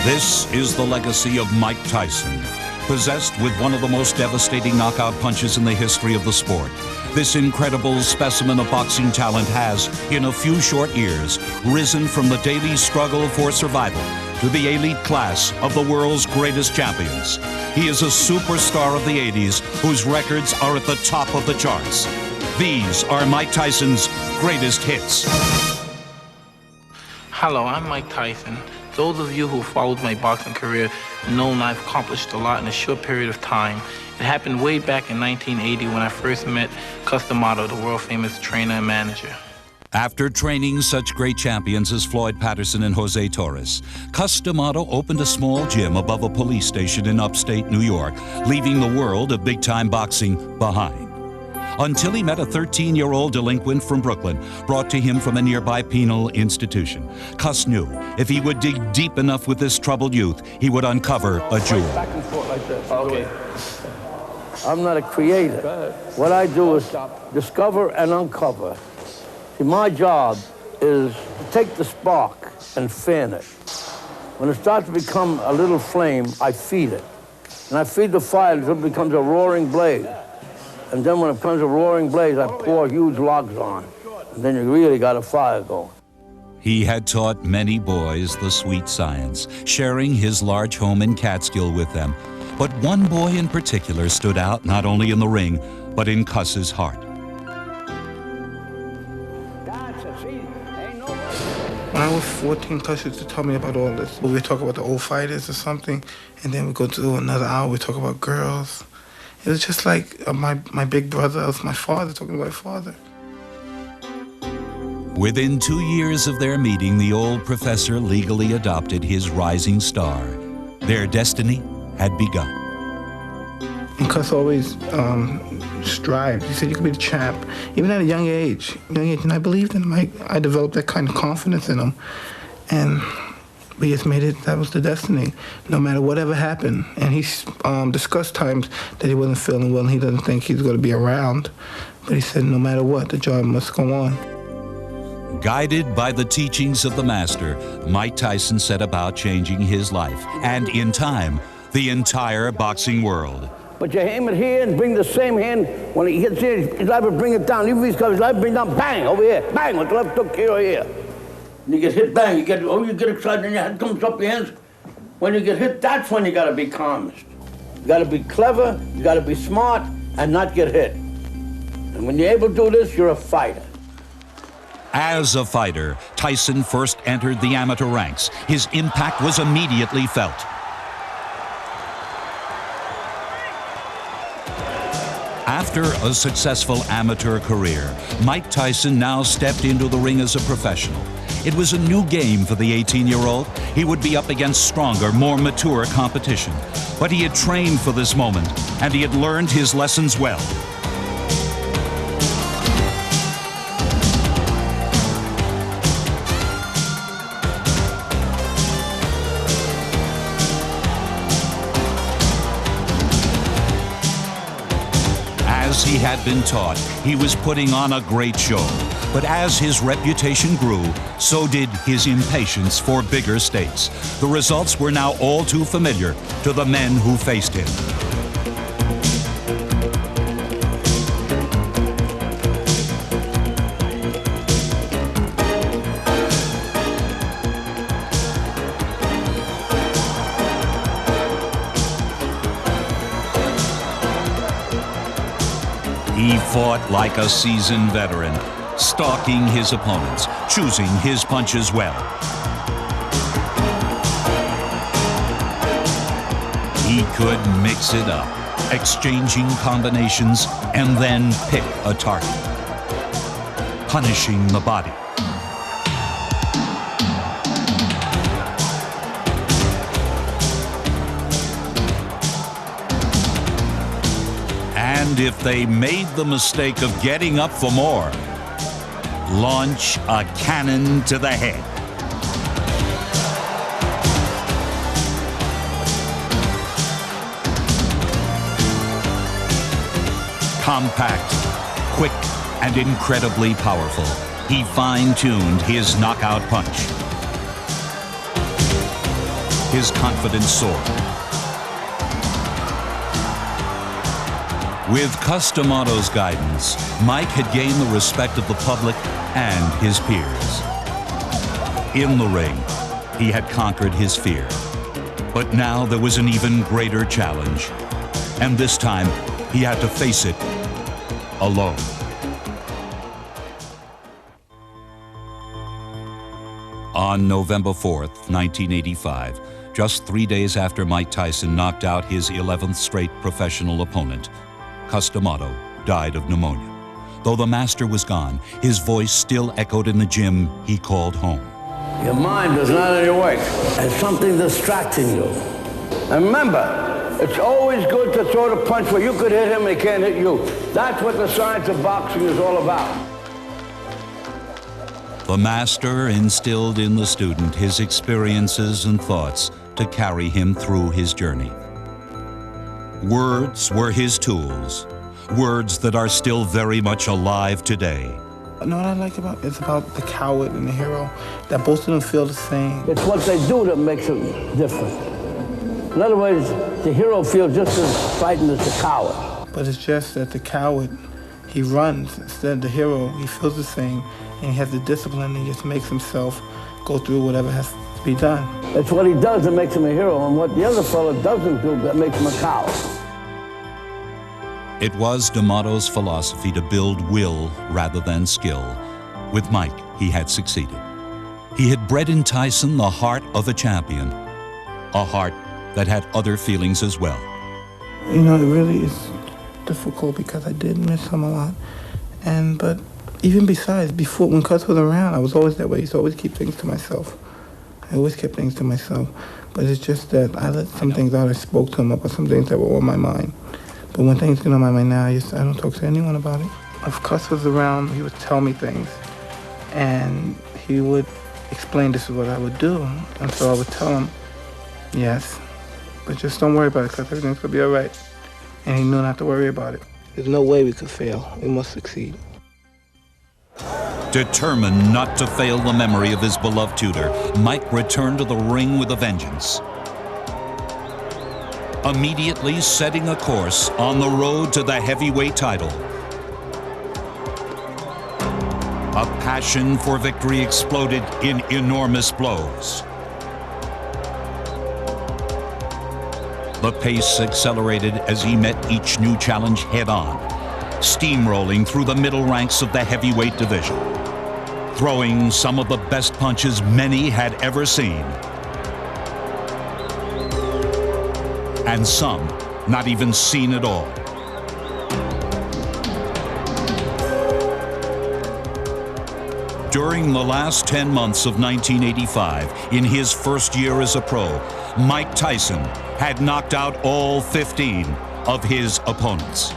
This is the legacy of Mike Tyson, possessed with one of the most devastating knockout punches in the history of the sport. This incredible specimen of boxing talent has, in a few short years, risen from the daily struggle for survival to the elite class of the world's greatest champions. He is a superstar of the 80s whose records are at the top of the charts. These are Mike Tyson's greatest hits. Hello, I'm Mike Tyson. Those of you who followed my boxing career know I've accomplished a lot in a short period of time. It happened way back in 1980 when I first met Customato, the world-famous trainer and manager. After training such great champions as Floyd Patterson and Jose Torres, Customato opened a small gym above a police station in upstate New York, leaving the world of big-time boxing behind. Until he met a 13-year-old delinquent from Brooklyn, brought to him from a nearby penal institution. Cus knew if he would dig deep enough with this troubled youth, he would uncover a jewel. Back and forth like this. Okay. I'm not a creator. What I do is discover and uncover. See, my job is to take the spark and fan it. When it starts to become a little flame, I feed it. And I feed the fire until it becomes a roaring blaze. And then when it becomes a roaring blaze, I pour huge logs on. And then you really got a fire going. He had taught many boys the sweet science, sharing his large home in Catskill with them. But one boy in particular stood out not only in the ring, but in Cus's heart. When I was 14, Cus used to tell me about all this. We talk about the old fighters or something, and then we go to another hour, we talk about girls. It was just like my big brother, it was my father talking about my father. Within 2 years of their meeting, the old professor legally adopted his rising star. Their destiny had begun. And Cus always strived. He said, you could be the champ, even at a young age. And I believed in him. I developed that kind of confidence in him. And we just made it, that was the destiny, no matter whatever happened. And he discussed times that he wasn't feeling well and he doesn't think he's going to be around. But he said, no matter what, the job must go on. Guided by the teachings of the master, Mike Tyson set about changing his life, and in time, the entire boxing world. But you aim it here and bring the same hand. When he hits here, his life will bring it down. Even if he's got his life, bring it down, bang, over here. Bang, with the left hook here or here. And you get hit, bang, you get excited and your head comes up your hands. When you get hit, that's when you gotta be calmest. You gotta be clever, you gotta be smart, and not get hit. And when you're able to do this, you're a fighter. As a fighter, Tyson first entered the amateur ranks. His impact was immediately felt. After a successful amateur career, Mike Tyson now stepped into the ring as a professional. It was a new game for the 18-year-old. He would be up against stronger, more mature competition. But he had trained for this moment, and he had learned his lessons well. As he had been taught, he was putting on a great show. But as his reputation grew, so did his impatience for bigger stakes. The results were now all too familiar to the men who faced him. He fought like a seasoned veteran, stalking his opponents, choosing his punches well. He could mix it up, exchanging combinations, and then pick a target, punishing the body. And if they made the mistake of getting up for more, launch a cannon to the head. Compact, quick, and incredibly powerful, he fine-tuned his knockout punch. his confidence soared. With Cus D'Amato's guidance, Mike had gained the respect of the public and his peers. In the ring, he had conquered his fear. But now there was an even greater challenge. And this time, he had to face it alone. On November 4th, 1985, just 3 days after Mike Tyson knocked out his 11th straight professional opponent, Cus D'Amato died of pneumonia. Though the master was gone, his voice still echoed in the gym he called home. Your mind is not on your way. There's something distracting you. And remember, it's always good to throw the punch where you could hit him and he can't hit you. That's what the science of boxing is all about. The master instilled in the student his experiences and thoughts to carry him through his journey. Words were his tools, words that are still very much alive today. You know what I like about it's about the coward and the hero, that both of them feel the same. It's what they do that makes it different. In other words, the hero feels just as frightened as the coward. But it's just that the coward, he runs. Instead of the hero, he feels the same, and he has the discipline, and he just makes himself go through whatever has to be done. It's what he does that makes him a hero, and what the other fellow doesn't do that makes him a coward. It was D'Amato's philosophy to build will rather than skill. With Mike, he had succeeded. He had bred in Tyson the heart of a champion, a heart that had other feelings as well. You know, it really is difficult because I did miss him a lot. But even besides, before, when Cus was around, I was always that way. I used to always keep things to myself. I always kept things to myself. But it's just that I let some things out. I spoke to him about some things that were on my mind. But when things get on my mind now, I don't talk to anyone about it. If Cus was around, he would tell me things. And he would explain this is what I would do. And so I would tell him, yes, but just don't worry about it, Cus, everything's gonna be all right. And he knew not to worry about it. There's no way we could fail. We must succeed. Determined not to fail the memory of his beloved tutor, Mike returned to the ring with a vengeance. Immediately setting a course on the road to the heavyweight title. A passion for victory exploded in enormous blows. The pace accelerated as he met each new challenge head-on, steamrolling through the middle ranks of the heavyweight division, throwing some of the best punches many had ever seen. And some not even seen at all. During the last 10 months of 1985, in his first year as a pro, Mike Tyson had knocked out all 15 of his opponents.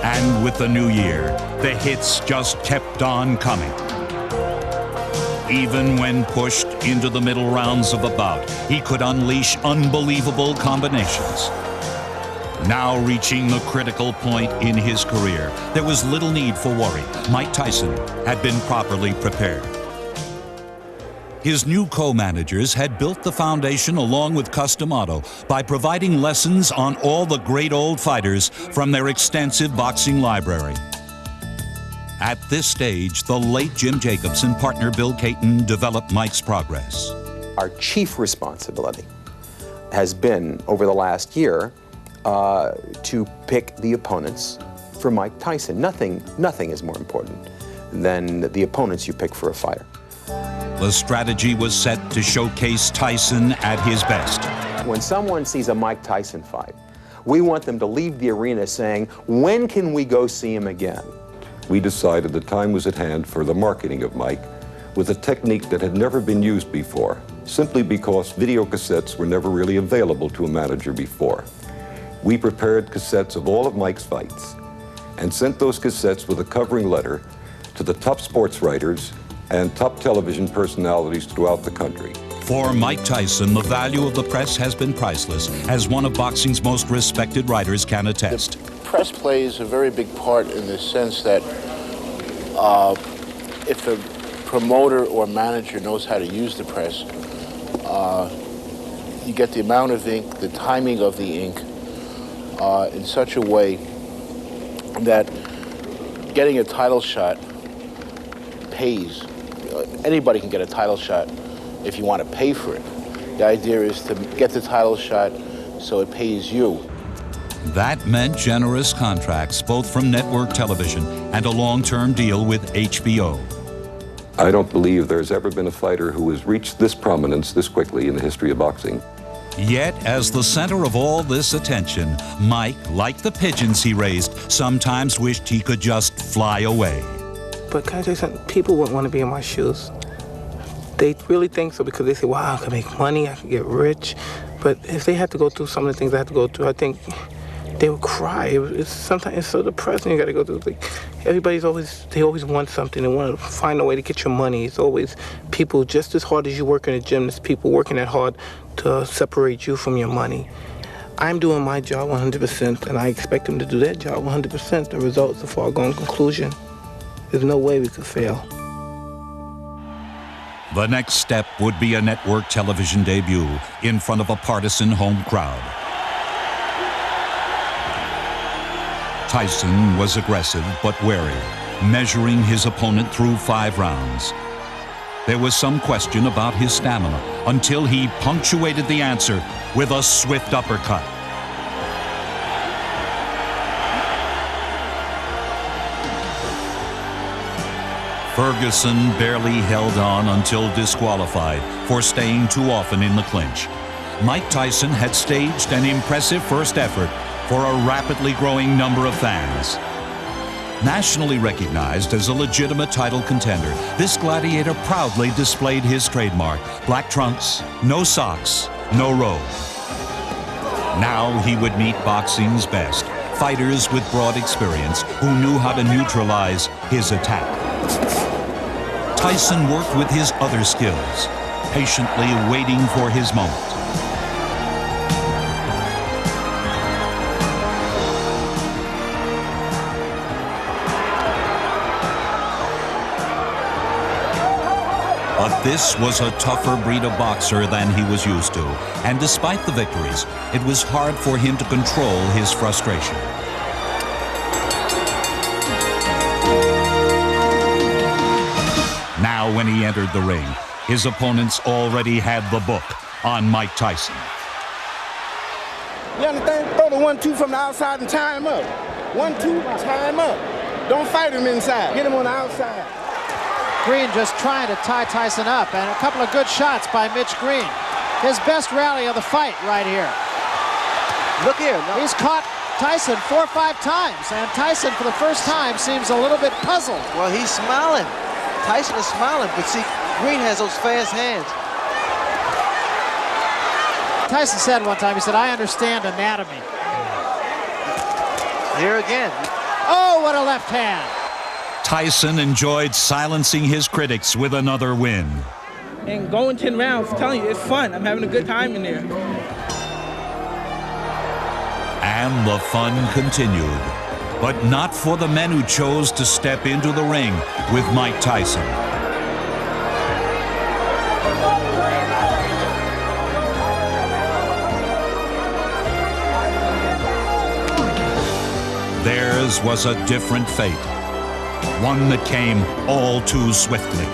And with the new year, the hits just kept on coming. Even when pushed into the middle rounds of a bout, he could unleash unbelievable combinations. Now reaching the critical point in his career, there was little need for worry. Mike Tyson had been properly prepared. His new co-managers had built the foundation along with Cus D'Amato by providing lessons on all the great old fighters from their extensive boxing library. At this stage, the late Jim Jacobs and partner Bill Caton developed Mike's progress. Our chief responsibility has been, over the last year, to pick the opponents for Mike Tyson. Nothing is more important than the opponents you pick for a fighter. The strategy was set to showcase Tyson at his best. When someone sees a Mike Tyson fight, we want them to leave the arena saying, when can we go see him again? We decided the time was at hand for the marketing of Mike with a technique that had never been used before, simply because video cassettes were never really available to a manager before. We prepared cassettes of all of Mike's fights and sent those cassettes with a covering letter to the top sports writers and top television personalities throughout the country. For Mike Tyson, the value of the press has been priceless, as one of boxing's most respected writers can attest. The press plays a very big part in the sense that if the promoter or manager knows how to use the press, you get the amount of ink, the timing of the ink, in such a way that getting a title shot pays. Anybody can get a title shot if you want to pay for it. The idea is to get the title shot so it pays you. That meant generous contracts, both from network television and a long-term deal with HBO. I don't believe there's ever been a fighter who has reached this prominence this quickly in the history of boxing. Yet, as the center of all this attention, Mike, like the pigeons he raised, sometimes wished he could just fly away. But can I tell you something? People wouldn't want to be in my shoes. They really think so because they say, wow, I can make money, I can get rich. But if they had to go through some of the things I had to go through, I think they would cry. Sometimes it's so depressing. You got to go through. Like, they always want something. They want to find a way to get your money. It's always people just as hard as you work in a gym. There's people working that hard to separate you from your money. I'm doing my job 100%, and I expect them to do their job 100%. The result's a foregone conclusion. There's no way we could fail. The next step would be a network television debut in front of a partisan home crowd. Tyson was aggressive but wary, measuring his opponent through 5 rounds. There was some question about his stamina until he punctuated the answer with a swift uppercut. Ferguson barely held on until disqualified for staying too often in the clinch. Mike Tyson had staged an impressive first effort for a rapidly growing number of fans. Nationally recognized as a legitimate title contender, this gladiator proudly displayed his trademark: black trunks, no socks, no robe. Now he would meet boxing's best, fighters with broad experience who knew how to neutralize his attack. Tyson worked with his other skills, patiently waiting for his moment. But this was a tougher breed of boxer than he was used to, and despite the victories, it was hard for him to control his frustration. Now, when he entered the ring, his opponents already had the book on Mike Tyson. You understand? Throw the 1-2 from the outside and tie him up. 1-2, tie him up. Don't fight him inside. Get him on the outside. Green just trying to tie Tyson up, and a couple of good shots by Mitch Green. His best rally of the fight right here. Look here. No. He's caught Tyson 4 or 5 times, and Tyson for the first time seems a little bit puzzled. Well, he's smiling. Tyson is smiling, but see, Green has those fast hands. Tyson said one time, he said, I understand anatomy. Here again. Oh, what a left hand. Tyson enjoyed silencing his critics with another win. And going 10 rounds, I'm telling you, it's fun. I'm having a good time in there. And the fun continued, but not for the men who chose to step into the ring with Mike Tyson. Theirs was a different fate, one that came all too swiftly.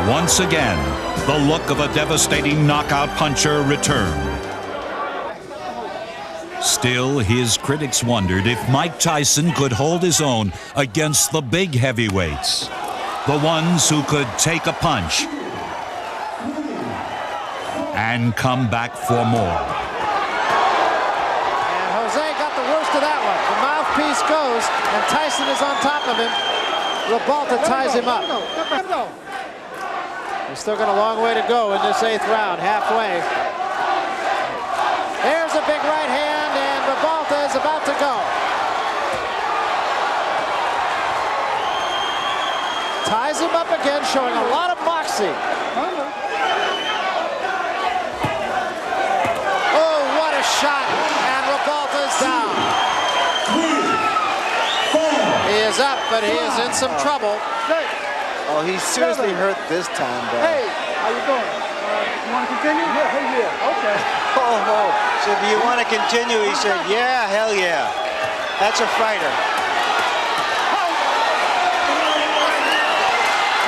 Once again, the look of a devastating knockout puncher returned. Still, his critics wondered if Mike Tyson could hold his own against the big heavyweights, the ones who could take a punch and come back for more. And Jose got the worst of that one. The mouthpiece goes, and Tyson is on top of him. Rebalta ties him up. He's still got a long way to go in this 8th round, halfway. There's a big right hand, and Rebalta is about to go. Ties him up again, showing a lot of moxie. Oh, what a shot, and Rebalta's down. but he is in some trouble. Oh, he's seriously hurt this time, bro. Hey, how you doing? You want to continue? Yeah, okay. Oh, so do you want to continue? He said, yeah, hell yeah. That's a fighter.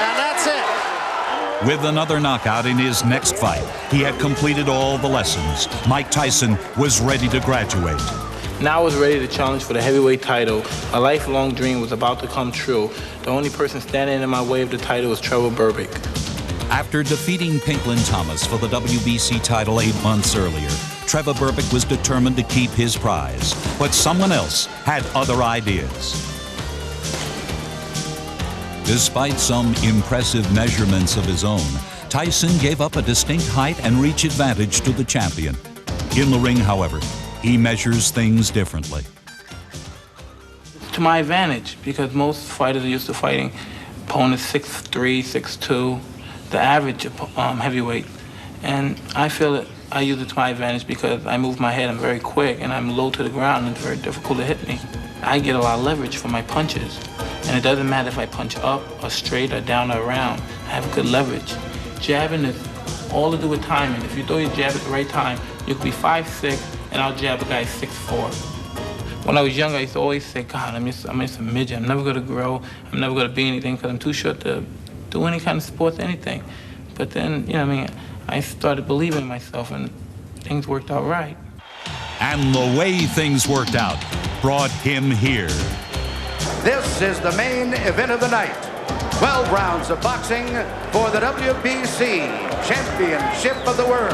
And that's it. With another knockout in his next fight, he had completed all the lessons. Mike Tyson was ready to graduate. Now I was ready to challenge for the heavyweight title. A lifelong dream was about to come true. The only person standing in my way of the title was Trevor Berbick. After defeating Pinklin Thomas for the WBC title 8 months earlier, Trevor Berbick was determined to keep his prize. But someone else had other ideas. Despite some impressive measurements of his own, Tyson gave up a distinct height and reach advantage to the champion. In the ring, however, he measures things differently. To my advantage, because most fighters are used to fighting opponents 6'3", 6'2", the average heavyweight. And I feel that I use it to my advantage because I move my head, I'm very quick, and I'm low to the ground, and it's very difficult to hit me. I get a lot of leverage from my punches. And it doesn't matter if I punch up or straight or down or around. I have good leverage. Jabbing is all to do with timing. If you throw your jab at the right time, you could be 5'6", and I'll jab a guy 6'4". When I was younger, I used to always say, God, I'm just a midget. I'm never going to grow. I'm never going to be anything because I'm too short to do any kind of sports, anything. But then, I started believing in myself, and things worked out right. And the way things worked out brought him here. This is the main event of the night. 12 rounds of boxing for the WBC Championship of the World.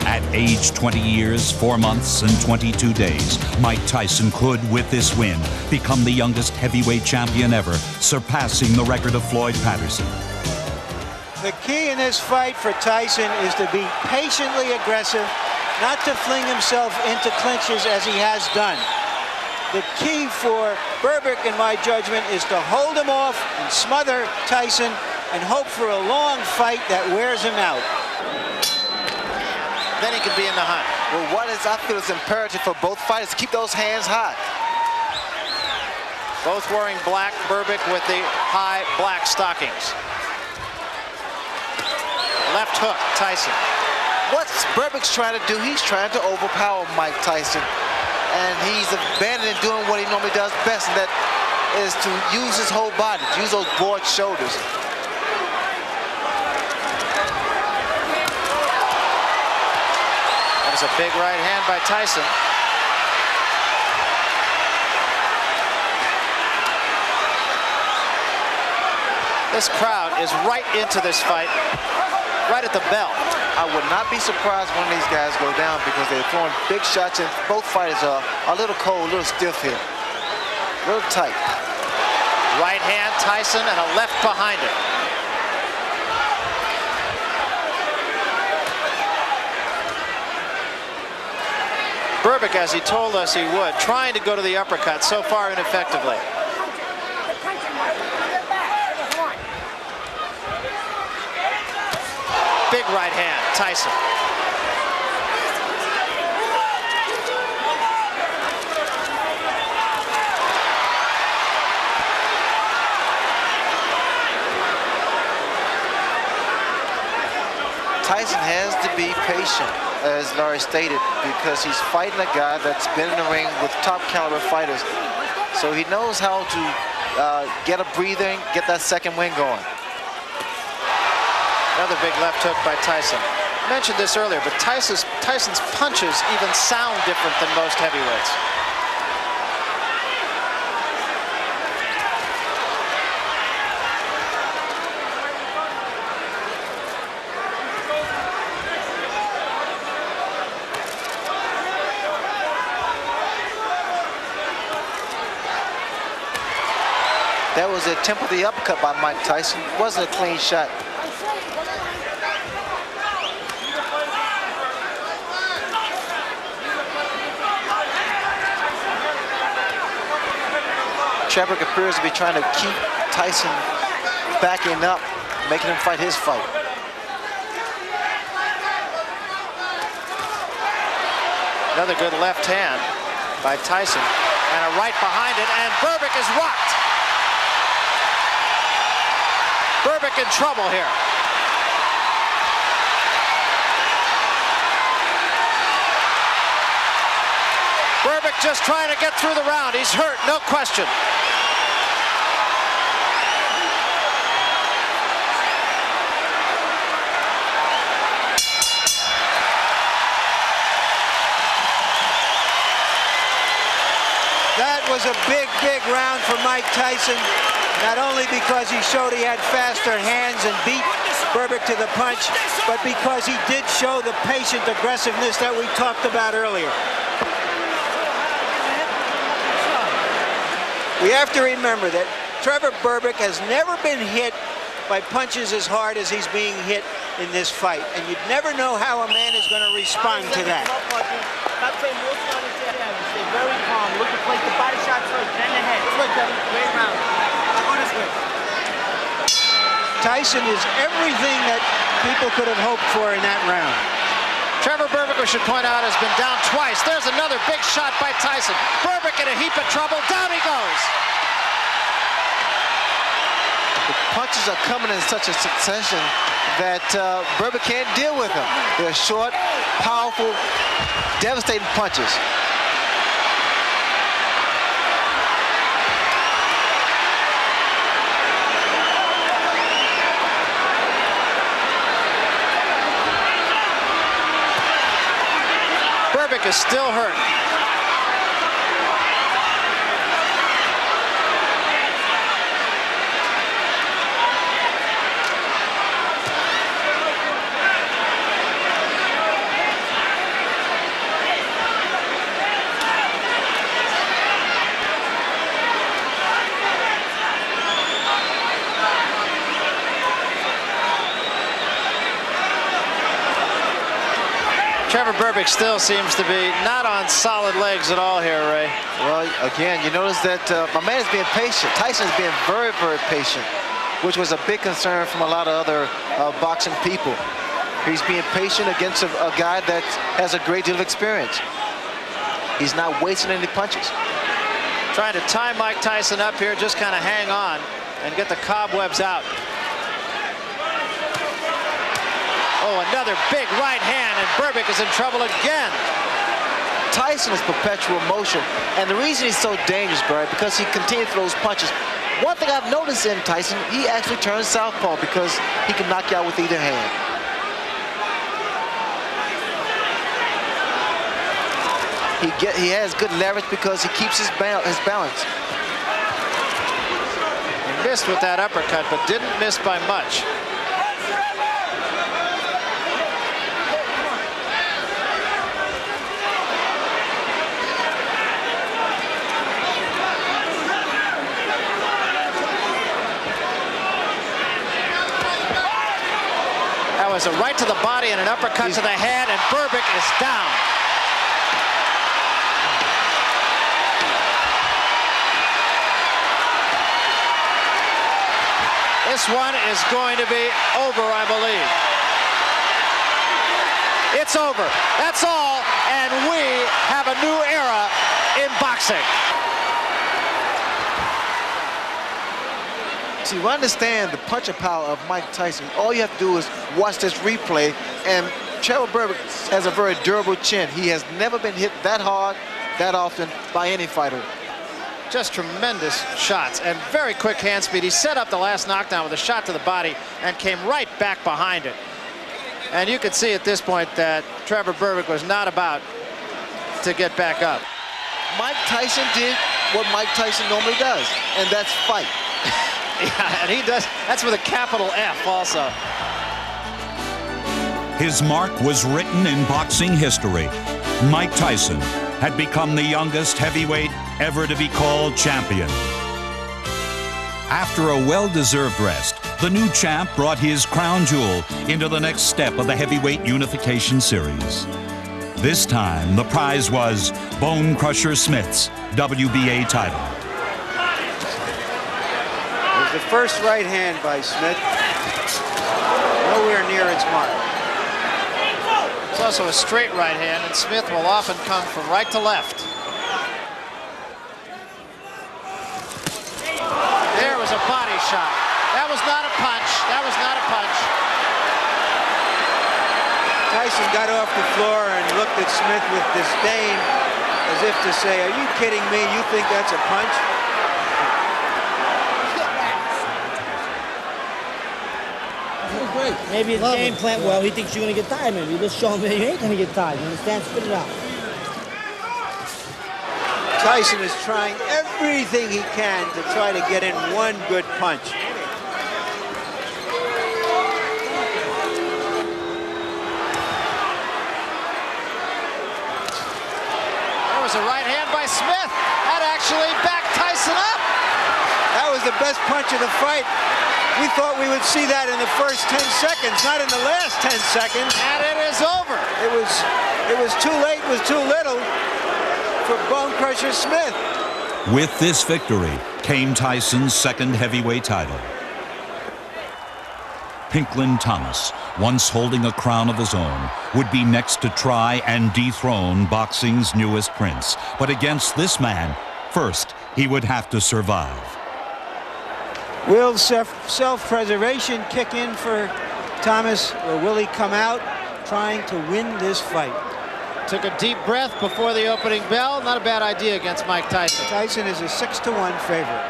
At age 20 years, 4 months, and 22 days, Mike Tyson could, with this win, become the youngest heavyweight champion ever, surpassing the record of Floyd Patterson. The key in this fight for Tyson is to be patiently aggressive, not to fling himself into clinches as he has done. The key for Berbick, in my judgment, is to hold him off and smother Tyson and hope for a long fight that wears him out. Then he can be in the hunt. Well, I feel is imperative for both fighters to keep those hands high. Both wearing black, Berbick with the high black stockings. Left hook, Tyson. What's Berbick's trying to do? He's trying to overpower Mike Tyson. And he's abandoning doing what he normally does best, and that is to use his whole body, to use those broad shoulders. That was a big right hand by Tyson. This crowd is right into this fight, right at the bell. I would not be surprised when these guys go down because they're throwing big shots, and both fighters are a little cold, a little stiff here. A little tight. Right hand, Tyson, and a left behind it. Berbick, as he told us he would, trying to go to the uppercut, so far ineffectively. Big right hand, Tyson. Tyson has to be patient, as Larry stated, because he's fighting a guy that's been in the ring with top caliber fighters. So he knows how to get a breather and get that second wind going. Another big left hook by Tyson. I mentioned this earlier, but Tyson's punches even sound different than most heavyweights. That was an attempt at the uppercut by Mike Tyson. It wasn't a clean shot. Trevor appears to be trying to keep Tyson backing up, making him fight his fight. Another good left hand by Tyson, and a right behind it, and Berbick is rocked. Berbick in trouble here. Berbick just trying to get through the round. He's hurt, no question. That was a big, big round for Mike Tyson, not only because he showed he had faster hands and beat Berbick to the punch, but because he did show the patient aggressiveness that we talked about earlier. We have to remember that Trevor Berbick has never been hit by punches as hard as he's being hit in this fight, and you'd never know how a man is going to respond to that. Stay very calm. Look to place the body shots first, then the head. Good, Kevin. Great round. I'll go this way. Tyson is everything that people could have hoped for in that round. Trevor Berbick, we should point out, has been down twice. There's another big shot by Tyson. Berbick in a heap of trouble. Down he goes. The punches are coming in such a succession that Berbick can't deal with them. They're short, powerful, devastating punches. Berbick is still hurt. Trevor Berbick still seems to be not on solid legs at all here, Ray. Well, again, you notice that my man is being patient. Tyson's being very, very patient, which was a big concern from a lot of other boxing people. He's being patient against a guy that has a great deal of experience. He's not wasting any punches. Trying to tie Mike Tyson up here, just kind of hang on and get the cobwebs out. Oh, another big right hand, and Berbick is in trouble again. Tyson is perpetual motion, and the reason he's so dangerous, Barry, because he continues to throw those punches. One thing I've noticed in Tyson, he actually turns southpaw because he can knock you out with either hand. He has good leverage because he keeps his balance. He missed with that uppercut, but didn't miss by much. That was a right to the body and an uppercut to the head, and Berbick is down. This one is going to be over, I believe. It's over. That's all, and we have a new era in boxing. See, we understand the punching power of Mike Tyson. All you have to do is watch this replay, and Trevor Berbick has a very durable chin. He has never been hit that hard, that often by any fighter. Just tremendous shots and very quick hand speed. He set up the last knockdown with a shot to the body and came right back behind it. And you could see at this point that Trevor Berbick was not about to get back up. Mike Tyson did what Mike Tyson normally does, and that's fight. Yeah, and he does. That's with a capital F also. His mark was written in boxing history. Mike Tyson had become the youngest heavyweight ever to be called champion. After a well-deserved rest, the new champ brought his crown jewel into the next step of the heavyweight unification series. This time, the prize was Bone Crusher Smith's WBA title. The first right hand by Smith, nowhere near its mark. It's also a straight right hand, and Smith will often come from right to left. There was a body shot. That was not a punch. That was not a punch. Tyson got off the floor and looked at Smith with disdain, as if to say, are you kidding me? You think that's a punch? Great. Maybe his game plan well. He thinks you're going to get tired. Maybe let's show him that you ain't going to get tired. You understand? Spit it out. Tyson is trying everything he can to try to get in one good punch. There was a right hand by Smith. That actually backed Tyson up. That was the best punch of the fight. We thought we would see that in the first 10 seconds, not in the last 10 seconds. And it is over. It was too late, it was too little for Bone Crusher Smith. With this victory came Tyson's second heavyweight title. Pinklin Thomas, once holding a crown of his own, would be next to try and dethrone boxing's newest prince. But against this man, first, he would have to survive. Will self-preservation kick in for Thomas, or will he come out trying to win this fight? Took a deep breath before the opening bell. Not a bad idea against Mike Tyson. Tyson is a 6-1 favorite.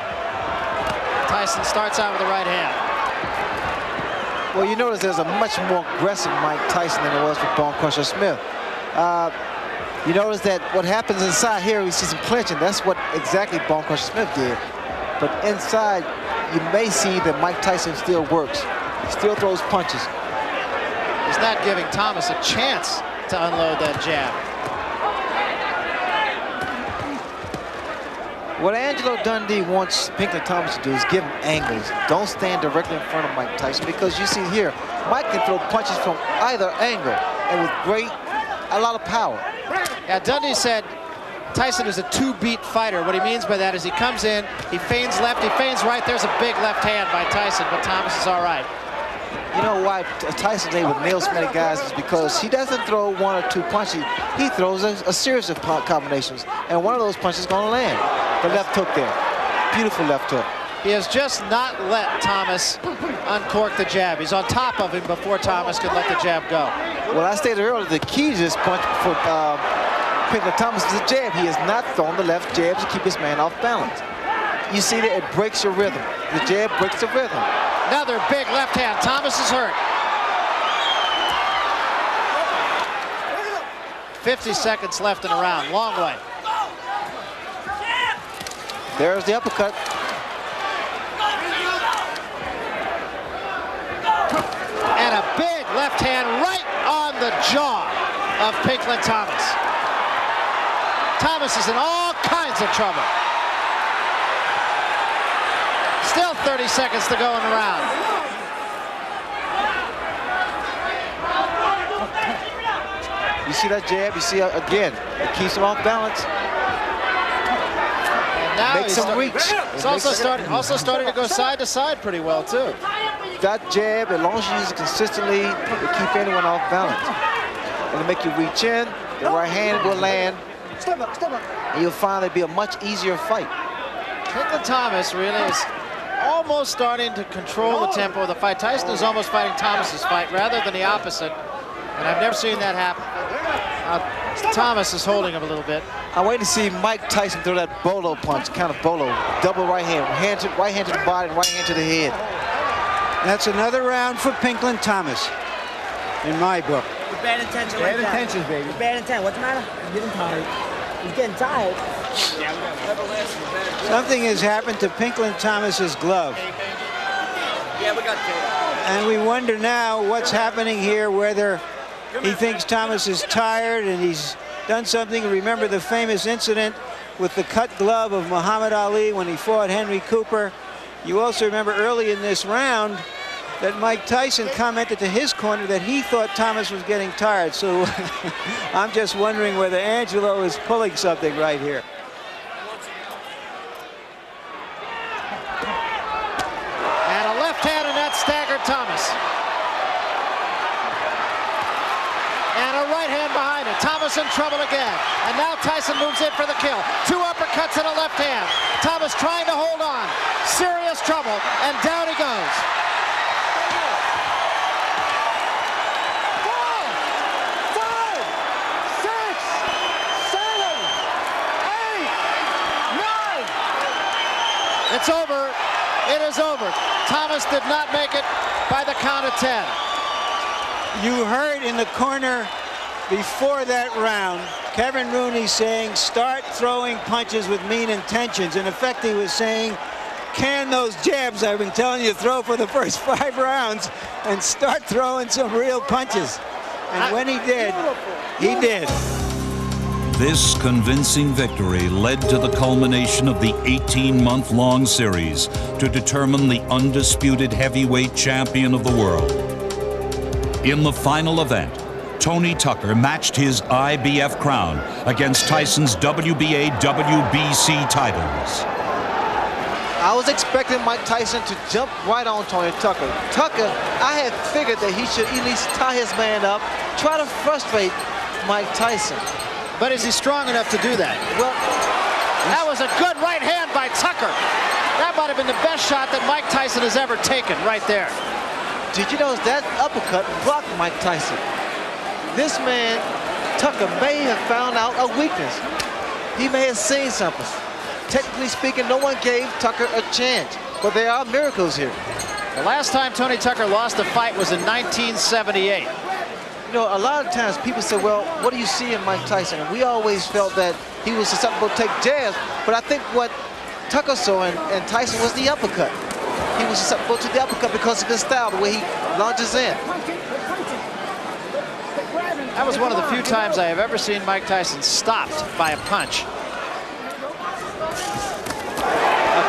Tyson starts out with the right hand. Well, you notice there's a much more aggressive Mike Tyson than there was with Bone Crusher Smith. You notice that what happens inside here, we see some clinching. That's what exactly Bone Crusher Smith did. But inside, you may see that Mike Tyson still works. He still throws punches. He's not giving Thomas a chance to unload that jab. What Angelo Dundee wants Pinklin Thomas to do is give him angles. Don't stand directly in front of Mike Tyson, because you see here, Mike can throw punches from either angle and with a lot of power. Yeah, Dundee said Tyson is a two-beat fighter. What he means by that is he comes in, he feigns left, he feigns right. There's a big left hand by Tyson, but Thomas is all right. You know why Tyson's able to nail so many guys is because he doesn't throw one or two punches. He throws a series of combinations, and one of those punches is going to land. The left hook there. Beautiful left hook. He has just not let Thomas uncork the jab. He's on top of him before Thomas can let the jab go. Well, I stated earlier, the key to this punch for Pinklin Thomas is the jab. He has not thrown the left jab to keep his man off balance. You see that it breaks your rhythm. The jab breaks the rhythm. Another big left hand. Thomas is hurt. 50 seconds left in the round. Long way. There's the uppercut. And a big left hand right on the jaw of Pinklin Thomas. Thomas is in all kinds of trouble. Still 30 seconds to go in the round. You see that jab? You see, again, it keeps him off balance. And now makes him reach. He's also starting to go side to side pretty well, too. That jab, as long as you use it consistently, will keep anyone off balance. It'll make you reach in, the right hand will land, and you'll find it'll be a much easier fight. Pinklin Thomas really is almost starting to control the tempo of the fight. Tyson is almost fighting Thomas's fight rather than the opposite, and I've never seen that happen. Thomas is holding him a little bit. I'm waiting to see Mike Tyson throw that bolo punch, kind of bolo, double right hand, right hand to the body and right hand to the head. That's another round for Pinklin Thomas, in my book. With bad intention. Bad intentions, baby. With bad intent. What's the matter? He's getting tired. He's getting tired. Something has happened to Pinklin Thomas's glove. Yeah, we got tape. And we wonder now what's happening here, whether he thinks Thomas is tired and he's done something. Remember the famous incident with the cut glove of Muhammad Ali when he fought Henry Cooper. You also remember early in this round that Mike Tyson commented to his corner that he thought Thomas was getting tired. So I'm just wondering whether Angelo is pulling something right here. And a left hand, and that staggered Thomas. And a right hand behind it. Thomas in trouble again. And now Tyson moves in for the kill. 2 uppercuts and a left hand. Thomas trying to hold on. Serious trouble, and down he goes. 4, 5, 6, 7, 8, 9. It's over. It is over. Thomas did not make it by the count of 10. You heard in the corner before that round, Kevin Rooney saying, start throwing punches with mean intentions. In effect, he was saying, can those jabs I've been telling you to throw for the first 5 rounds and start throwing some real punches. And when he did, he did. This convincing victory led to the culmination of the 18-month-long series to determine the undisputed heavyweight champion of the world. In the final event, Tony Tucker matched his IBF crown against Tyson's WBA, WBC titles. I was expecting Mike Tyson to jump right on Tony Tucker. Tucker, I had figured that he should at least tie his man up, try to frustrate Mike Tyson. But is he strong enough to do that? Well, that was a good right hand by Tucker. That might have been the best shot that Mike Tyson has ever taken right there. Did you notice that uppercut blocked Mike Tyson? This man, Tucker, may have found out a weakness. He may have seen something. Technically speaking, no one gave Tucker a chance, but there are miracles here. The last time Tony Tucker lost a fight was in 1978. You know, a lot of times people say, well, what do you see in Mike Tyson? And we always felt that he was susceptible to take jabs, but I think what Tucker saw in Tyson was the uppercut. He was susceptible to the uppercut because of his style, the way he launches in. That was one of the few times I have ever seen Mike Tyson stopped by a punch.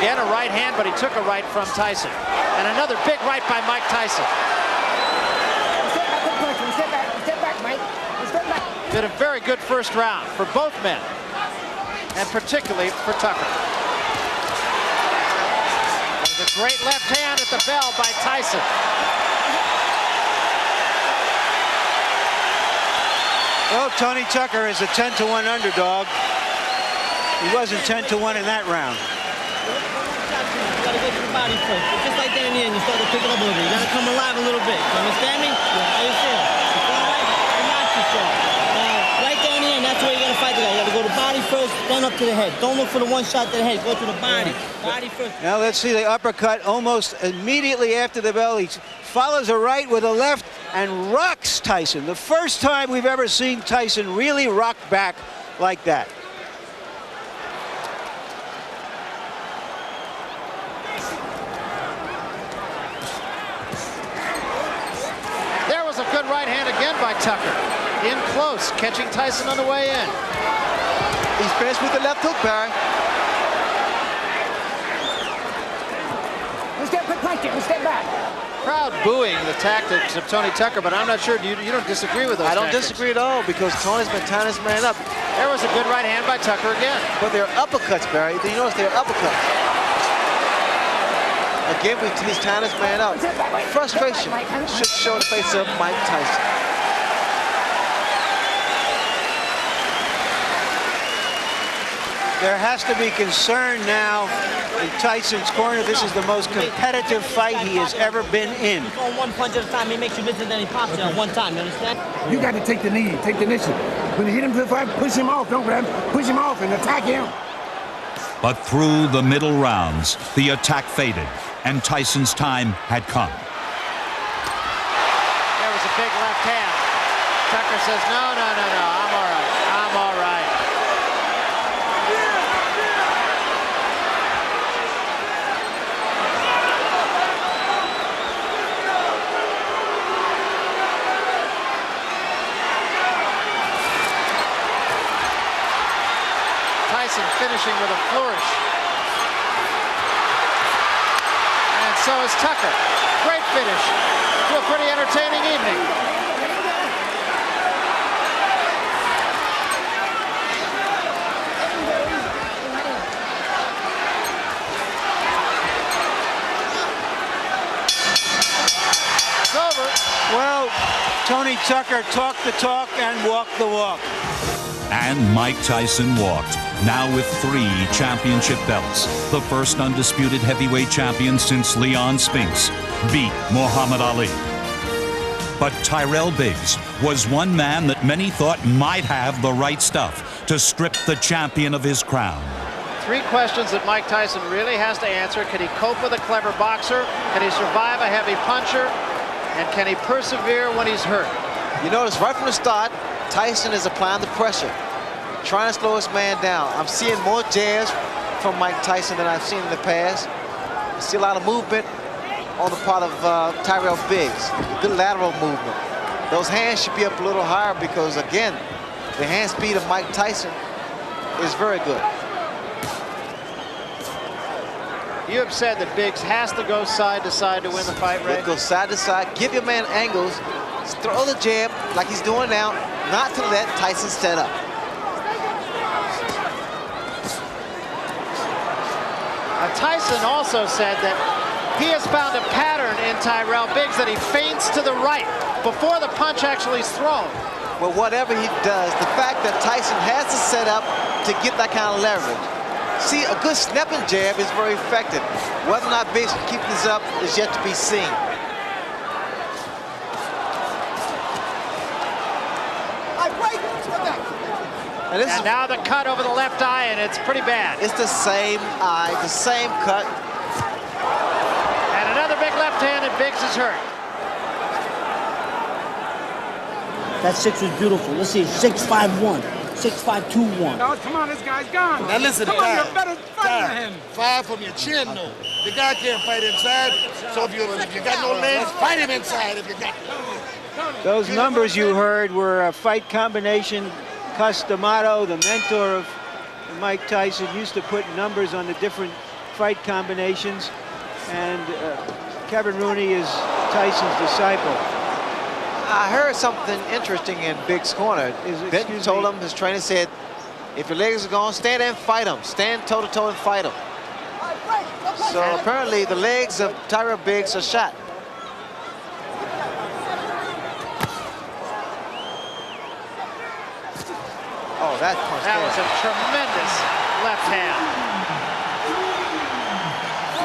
Again, a right hand, but he took a right from Tyson. And another big right by Mike Tyson. Step back, Mike. Step back. Did a very good first round for both men, and particularly for Tucker. There's a great left hand at the bell by Tyson. Well, Tony Tucker is a 10-to-1 underdog. He wasn't 10-to-1 in that round. You gotta go to the body first. Just like that in the end, you start to pick it up a little bit. You gotta come alive a little bit. You understand me? Yeah. How you feel? You feel all right? Relax yourself. Right there in the end, that's where you gotta fight the guy. You gotta go to the body first, then up to the head. Don't look for the one shot to the head. Go to the body. Body first. Now let's see the uppercut almost immediately after the bell. He follows a right with a left and rocks Tyson. The first time we've ever seen Tyson really rock back like that. There was a good right hand again by Tucker. In close, catching Tyson on the way in. He's finished with the left hook, Barry. Step back. Crowd booing the tactics of Tony Tucker, but I'm not sure. You don't disagree with those I don't tactics. disagree at all because Tony's been tying his man up. There was a good right hand by Tucker again. But they're uppercuts, Barry. You notice they're uppercuts. Again, he's tying his man up. Frustration should show in the face of Mike Tyson. There has to be concern now in Tyson's corner. This is the most competitive fight he has ever been in. He's on one punch at a time. He makes you miss it, then he pops it at one time. You understand? You got to take the knee, take the initiative. When you hit him to the fight, push him off. Don't grab him. Push him off and attack him. But through the middle rounds, the attack faded, and Tyson's time had come. There was a big left hand. Tucker says, no, I'm all right. I'm all right. Tyson finishing with a flourish. And so is Tucker. Great finish to a pretty entertaining evening. Well, Tony Rooney Tucker talked the talk and walked the walk. And Mike Tyson walked, now with 3 championship belts. The first undisputed heavyweight champion since Leon Spinks beat Muhammad Ali. But Tyrell Biggs was one man that many thought might have the right stuff to strip the champion of his crown. 3 questions that Mike Tyson really has to answer. Can he cope with a clever boxer? Can he survive a heavy puncher? And can he persevere when he's hurt? You notice right from the start, Tyson is applying the pressure, trying to slow his man down. I'm seeing more jabs from Mike Tyson than I've seen in the past. I see a lot of movement on the part of Tyrell Biggs. Good lateral movement. Those hands should be up a little higher because, again, the hand speed of Mike Tyson is very good. You have said that Biggs has to go side to side to win the fight, Ray? Go side to side, give your man angles, throw the jab like he's doing now, not to let Tyson set up. Tyson also said that he has found a pattern in Tyrell Biggs that he feints to the right before the punch actually is thrown. Well, whatever he does, the fact that Tyson has to set up to get that kind of leverage. See, a good snapping jab is very effective. Whether or not Biggs can keep this up is yet to be seen. And now the cut over the left eye, and it's pretty bad. It's the same eye, the same cut. And another big left hand, and Biggs is hurt. That 6 was beautiful. Let's see, 6-5-1, 6-5-2-1. Oh, come on, this guy's gone. Now listen, come on, you're better fighter than him. Fire from your chin, though. The guy can't fight inside, so if you got no legs, fight him inside if you got. Those numbers you heard were a fight combination. Customato, the mentor of Mike Tyson, used to put numbers on the different fight combinations, and Kevin Rooney is Tyson's disciple. I heard something interesting in Biggs' corner. Benton told him, his trainer said, if your legs are gone, stand there and fight him. Stand toe-to-toe and fight him. So apparently the legs of Tyrell Biggs are shot. Oh, that punch. That was a tremendous left hand.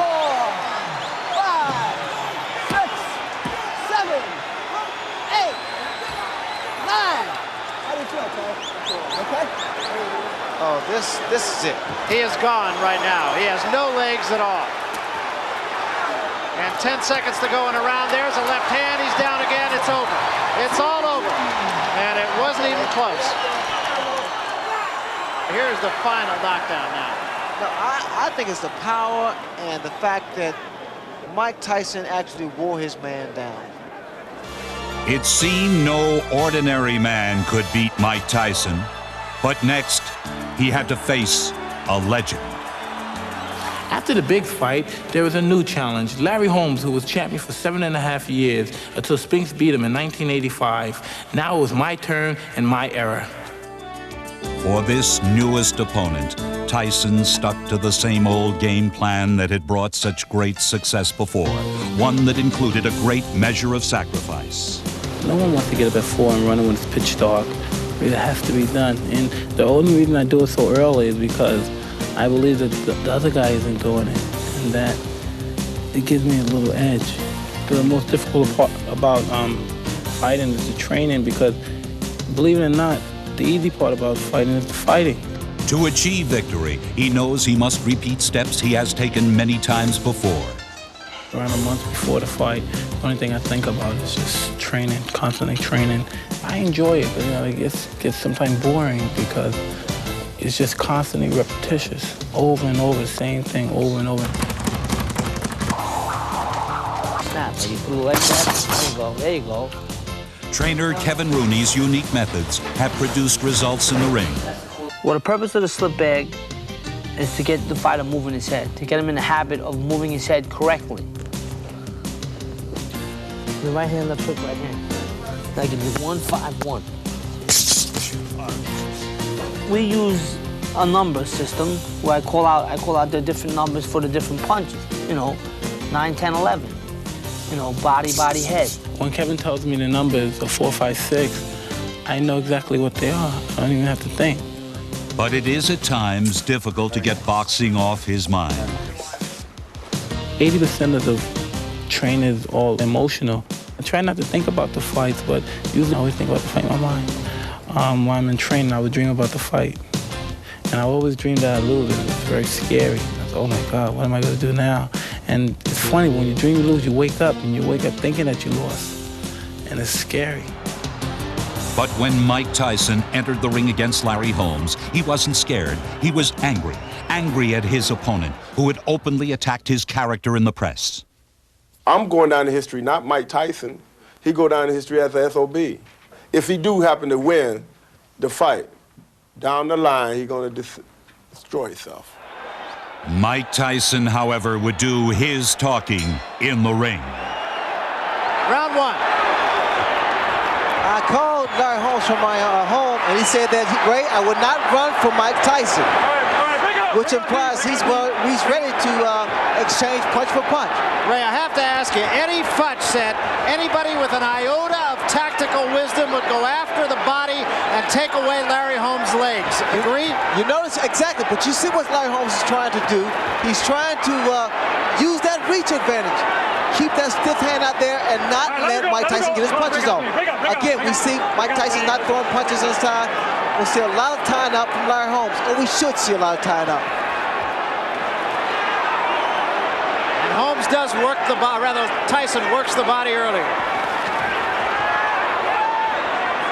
4, 5, 6, 7, 8, 9. How do you feel, Paul? Okay? Oh, this is it. He is gone right now. He has no legs at all. And 10 seconds to go in a round. There's a left hand. He's down again. It's over. It's all over. And it wasn't even close. Here's the final knockdown now. No, I think it's the power and the fact that Mike Tyson actually wore his man down. It seemed no ordinary man could beat Mike Tyson. But next, he had to face a legend. After the big fight, there was a new challenge. Larry Holmes, who was champion for 7.5 years until Spinks beat him in 1985. Now it was my turn and my era. For this newest opponent, Tyson stuck to the same old game plan that had brought such great success before, one that included a great measure of sacrifice. No one wants to get up at 4 and run when it's pitch dark. It has to be done. And the only reason I do it so early is because I believe that the other guy isn't doing it, and that it gives me a little edge. The most difficult part about fighting is the training, because believe it or not, the easy part about fighting is the fighting. To achieve victory, he knows he must repeat steps he has taken many times before. Around a month before the fight, the only thing I think about is just training, constantly training. I enjoy it, but it gets sometimes boring because it's just constantly repetitious, over and over, the same thing, over and over. Snap, you put it like that, there you go. Trainer Kevin Rooney's unique methods have produced results in the ring. Well, the purpose of the slip bag is to get the fighter moving his head, to get him in the habit of moving his head correctly. The right hand, left hook, right hand. Now give me 1-5-1. We use a number system where I call out the different numbers for the different punches. You know, 9, 10, 11. you know, body, head. When Kevin tells me the numbers of 4, 5, 6, I know exactly what they are. I don't even have to think. But it is at times difficult to get boxing off his mind. 80% of the training is all emotional. I try not to think about the fights, but usually I always think about the fight in my mind. While I'm in training, I would dream about the fight. And I always dream that I lose, and it's very scary. Like, oh my God, what am I gonna do now? And it's funny, when you dream you lose, you wake up thinking that you lost. And it's scary. But when Mike Tyson entered the ring against Larry Holmes, he wasn't scared. He was angry. Angry at his opponent, who had openly attacked his character in the press. I'm going down in history, not Mike Tyson. He go down in history as a SOB. If he do happen to win the fight, down the line, he's going to destroy himself. Mike Tyson, however, would do his talking in the ring. Round 1. I called Larry Holmes from my home, and he said that, Ray, I would not run for Mike Tyson, which implies he's ready to exchange punch for punch. Ray, I have to ask you, Eddie Futch said anybody with an iota of tactical wisdom would go after the body and take away Larry Holmes' legs. Agree? You notice exactly, but you see what Larry Holmes is trying to do. He's trying to use that reach advantage. Keep that stiff hand out there and not let Mike Tyson get his punches off. Again, we see Mike Tyson not throwing punches inside. We'll see a lot of tying up from Larry Holmes, or we should see a lot of tying up. And Holmes does work the body, rather Tyson works the body earlier.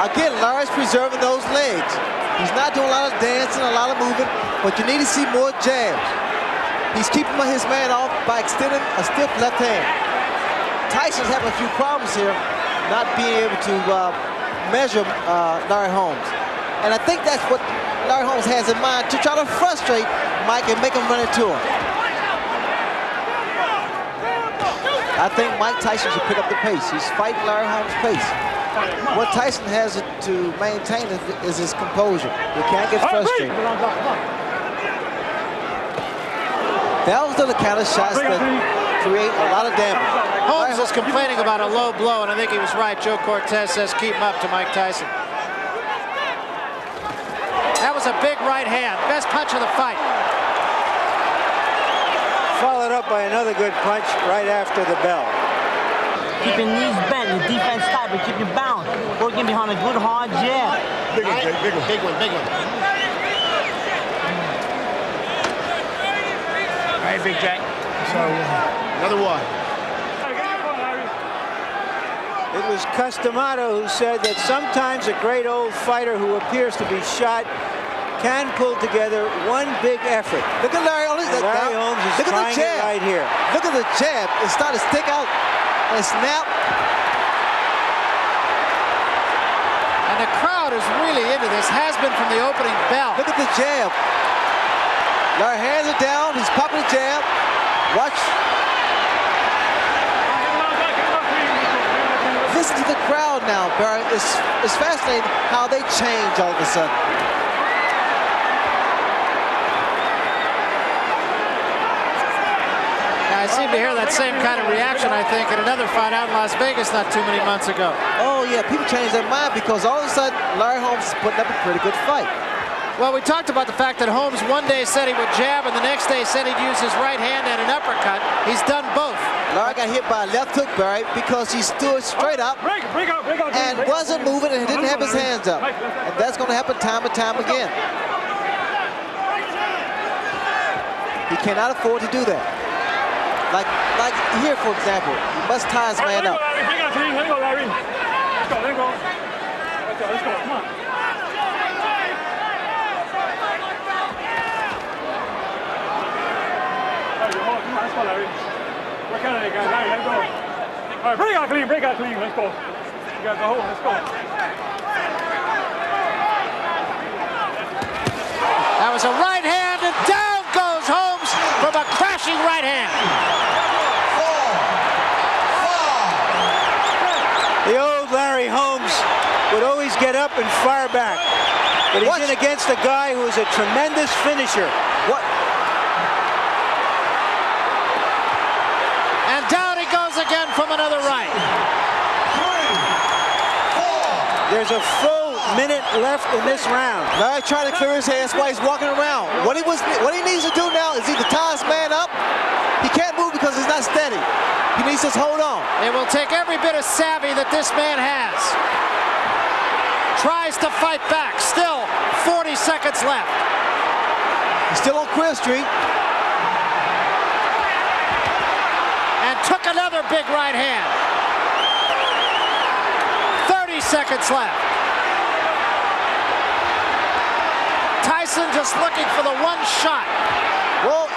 Again, Larry's preserving those legs. He's not doing a lot of dancing, a lot of moving, but you need to see more jabs. He's keeping his man off by extending a stiff left hand. Tyson's having a few problems here, not being able to measure Larry Holmes. And I think that's what Larry Holmes has in mind, to try to frustrate Mike and make him run into him. I think Mike Tyson should pick up the pace. He's fighting Larry Holmes' pace. What Tyson has to maintain is his composure. He can't get frustrated. Those are the kind of shots that create a lot of damage. Holmes is complaining about a low blow, and I think he was right. Joe Cortez says keep him up to Mike Tyson. That was a big right hand. Best punch of the fight. Followed up by another good punch right after the bell. Keep your knees bent, your defense tight, but keep your balance. Working behind a good hard jab. Big one, Jay, big one. Big one, big one. All right, Big Jack. So, another one. It was Customato who said that sometimes a great old fighter who appears to be shot can pull together one big effort. Look at Larry Holmes. Larry Holmes is trying it right here. Look at the jab. It started to stick out and snap. And the crowd is really into this, has been from the opening bell. Look at the jab. Larry hands it down. He's popping the jab. Watch. Listen to the crowd now, Barry. It's fascinating how they change all of a sudden. I seem to hear that same kind of reaction, I think, in another fight out in Las Vegas not too many months ago. Oh, yeah, people change their mind because all of a sudden, Larry Holmes is putting up a pretty good fight. Well, we talked about the fact that Holmes one day said he would jab and the next day said he'd use his right hand and an uppercut. He's done both. Larry got hit by a left hook, Barry, because he stood straight up and wasn't moving and didn't have his hands up. And that's going to happen time and time again. He cannot afford to do that. Like here, for example, he must tie his man up. Let's go, come on. Let's go, Larry. Work out of it, guys. Larry, let's go. All right, break out clean. Let's go. You got the hole. Let's go. That was a right hand, and down goes Holmes from a crashing right hand. The old Larry Holmes would always get up and fire back. But he's in against a guy who is a tremendous finisher. And down he goes again from another right. There's a full minute left in this round. Larry trying to clear his head, that's why he's walking around. What he needs to do now is either tie his man up. He can't move because he's not steady. He needs to hold on. It will take every bit of savvy that this man has. Tries to fight back. Still 40 seconds left. He's still on Queer Street. And took another big right hand. 30 seconds left. Tyson just looking for the one shot. Well,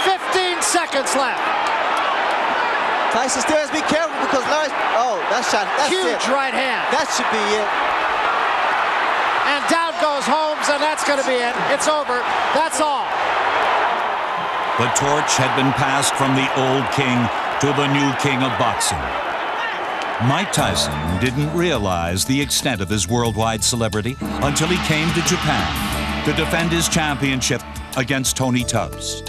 15 seconds left. Tyson still has to be careful because Larry, that shot, that's huge it. right hand. That should be it. And down goes Holmes, and that's going to be it. It's over. That's all. The torch had been passed from the old king to the new king of boxing. Mike Tyson didn't realize the extent of his worldwide celebrity until he came to Japan to defend his championship against Tony Tubbs.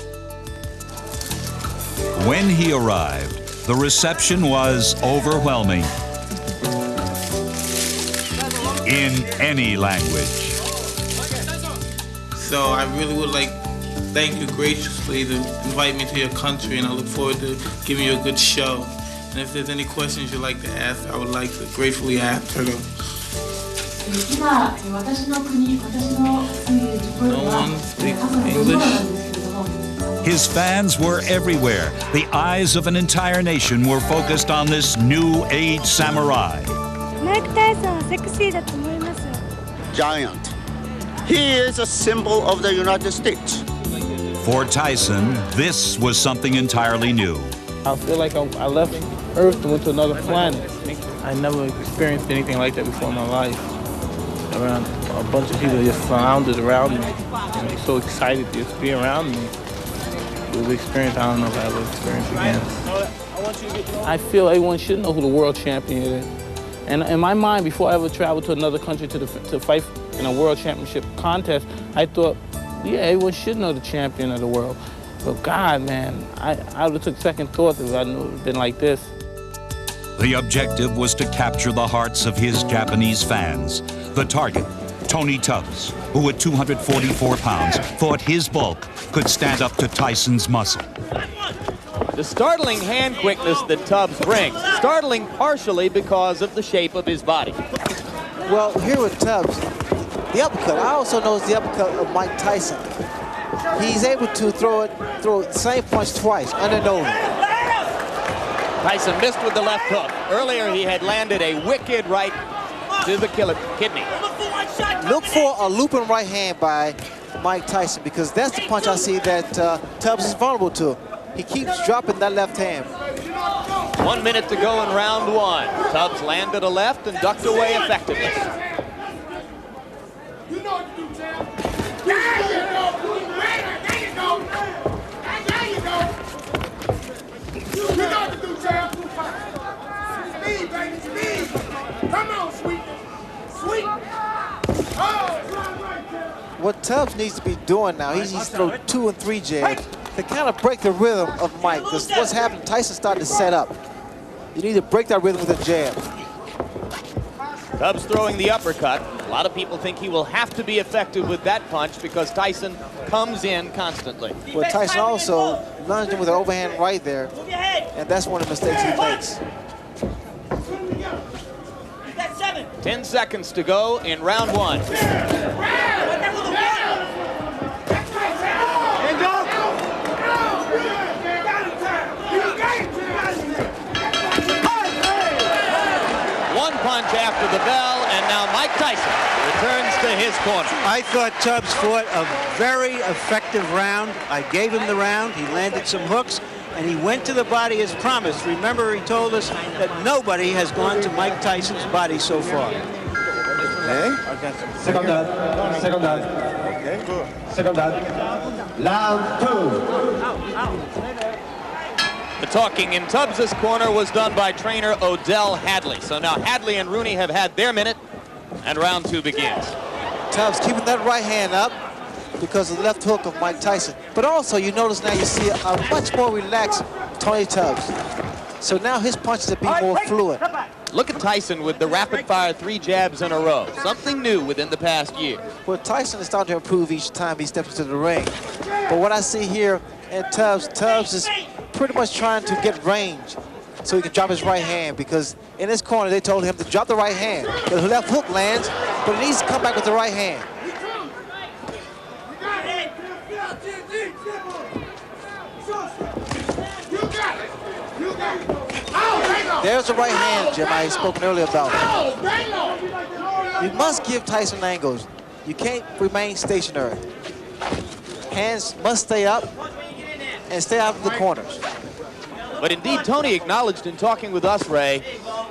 When he arrived, the reception was overwhelming in any language. So I really would like thank you graciously to invite me to your country, and I look forward to giving you a good show. And if there's any questions you'd like to ask, I would like to gratefully answer them. No one speaks English. His fans were everywhere. The eyes of an entire nation were focused on this new age samurai. Mike Tyson はセクシーだと思います。 Giant. He is a symbol of the United States. For Tyson, this was something entirely new. I feel like I left Earth and went to another planet. I never experienced anything like that before in my life. Around a bunch of people just surrounded around me. And I'm so excited to just be around me. It was an experience I don't know if I will experience again. I feel everyone should know who the world champion is. And in my mind, before I ever traveled to another country to fight in a world championship contest, I thought, yeah, everyone should know the champion of the world. But God, man, I would have took second thoughts if I knew it had been like this. The objective was to capture the hearts of his Japanese fans. The target, Tony Tubbs, who at 244 pounds thought his bulk could stand up to Tyson's muscle. The startling hand quickness that Tubbs brings, startling partially because of the shape of his body. Well, here with Tubbs, the uppercut, I also noticed the uppercut of Mike Tyson. He's able to throw the same punch twice, under and over. Tyson missed with the left hook. Earlier, he had landed a wicked right to the kidney. Look for a looping right hand by Mike Tyson, because that's the punch I see that Tubbs is vulnerable to. He keeps dropping that left hand. 1 minute to go in round one. Tubbs landed a left and ducked away effectively. You know what to do, champ. There you go. There you go. There you go. You know what to do, champ. Speed, baby, speed. Come on, sweet. Sweet. Oh, right, champ. What Tubbs needs to be doing now, he's throw 2 and 3 jabs to kind of break the rhythm of Mike. Because what's happening, Tyson started to set up. You need to break that rhythm with a jab. Tubbs throwing the uppercut. A lot of people think he will have to be effective with that punch because Tyson comes in constantly. Well, Tyson also lunged him with an overhand right there, and that's one of the mistakes he makes. 10 seconds to go in round one. One punch after the bell, and now Mike Tyson returns to his corner. I thought Tubbs fought a very effective round. I gave him the round. He landed some hooks, and he went to the body as promised. Remember, he told us that nobody has gone to Mike Tyson's body so far. Okay. Second down. Second down. Okay. Second down. Round two. The talking in Tubbs' corner was done by trainer Odell Hadley. So now Hadley and Rooney have had their minute, and round two begins. Tubbs keeping that right hand up. because of the left hook of Mike Tyson. But also, you notice now you see a much more relaxed Tony Tubbs. So now his punches are being more fluid. Look at Tyson with the rapid-fire 3 jabs in a row. Something new within the past year. Well, Tyson is starting to improve each time he steps into the ring. But what I see here in Tubbs is pretty much trying to get range so he can drop his right hand, because in his corner they told him to drop the right hand. The left hook lands, but he needs to come back with the right hand. There's the right hand, Jim, I had spoken earlier about. You must give Tyson angles. You can't remain stationary. Hands must stay up and stay out of the corners. But indeed, Tony acknowledged in talking with us, Ray,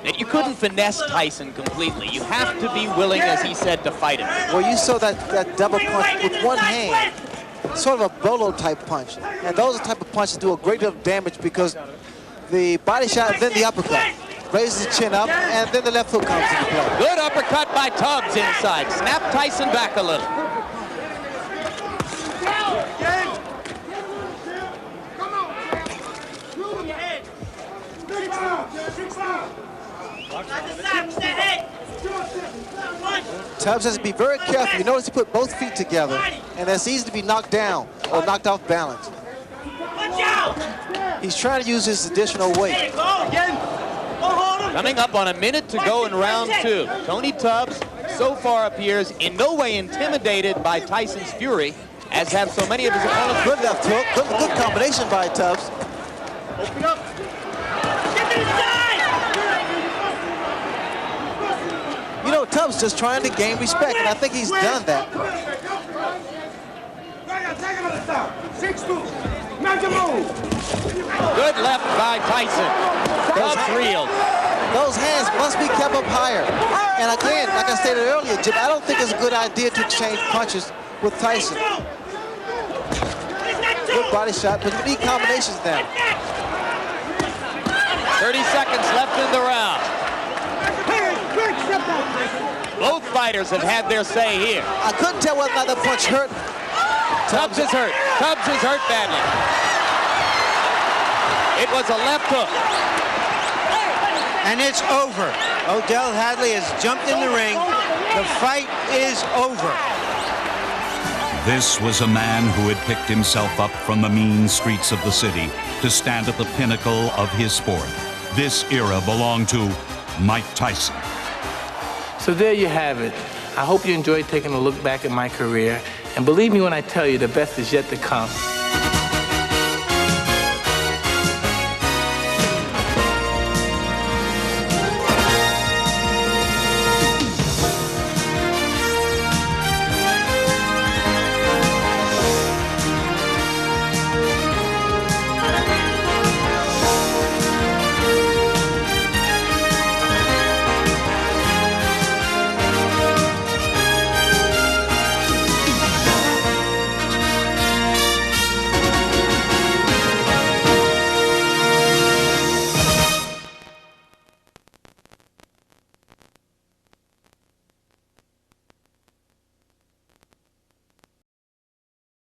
that you couldn't finesse Tyson completely. You have to be willing, as he said, to fight him. Well, you saw that double punch with one hand, sort of a bolo type punch. And those are the type of punches that do a great deal of damage, because the body shot and then the uppercut raises the chin up, and then the left hook comes into play. Good uppercut by Tubbs inside. Snap Tyson back a little. Tubbs has to be very careful. You notice he put both feet together, and that's easy to be knocked down or knocked off balance. He's trying to use his additional weight. Coming up on a minute to go in round 2. Tony Tubbs so far appears in no way intimidated by Tyson's fury, as have so many of his opponents. Good left hook, good combination by Tubbs. Open up. You know, Tubbs just trying to gain respect, and I think he's done that. Good left by Tyson. Tubbs reeled. Those hands must be kept up higher. And again, like I stated earlier, Jim, I don't think it's a good idea to exchange punches with Tyson. Good body shot, but you need combinations now. 30 seconds left in the round. Both fighters have had their say here. I couldn't tell whether or not the punch hurt. Tubbs is hurt. Tubbs is hurt badly. It was a left hook. And it's over. Odell Hadley has jumped in the ring. The fight is over. This was a man who had picked himself up from the mean streets of the city to stand at the pinnacle of his sport. This era belonged to Mike Tyson. So there you have it. I hope you enjoyed taking a look back at my career. And believe me when I tell you, the best is yet to come.